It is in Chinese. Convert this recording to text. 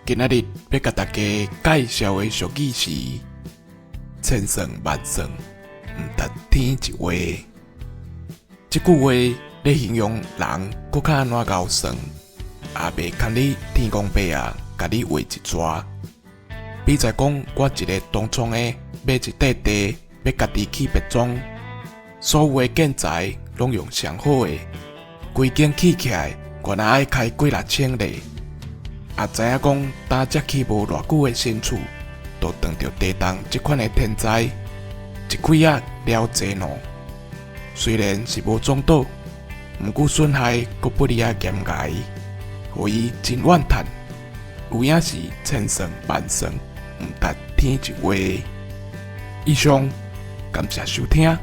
今仔日要甲大家介绍的俗语是千算万算，毋值天一话。这句话咧形容人搁较安怎搞算，也袂堪你天公伯啊，甲你画一撮。比在讲我一个当创的买一块地，要家己起别庄，所有的建材拢用上好的，规间起起来，原来爱开几6千咧。也知影讲，打才起无偌久的新厝，就撞到地动这款的天灾，一开啊了济喏。虽然是无撞倒，毋过损害阁不哩啊严重，互伊真怨叹。有影是千算万算，毋值天一话。以上，感谢收听。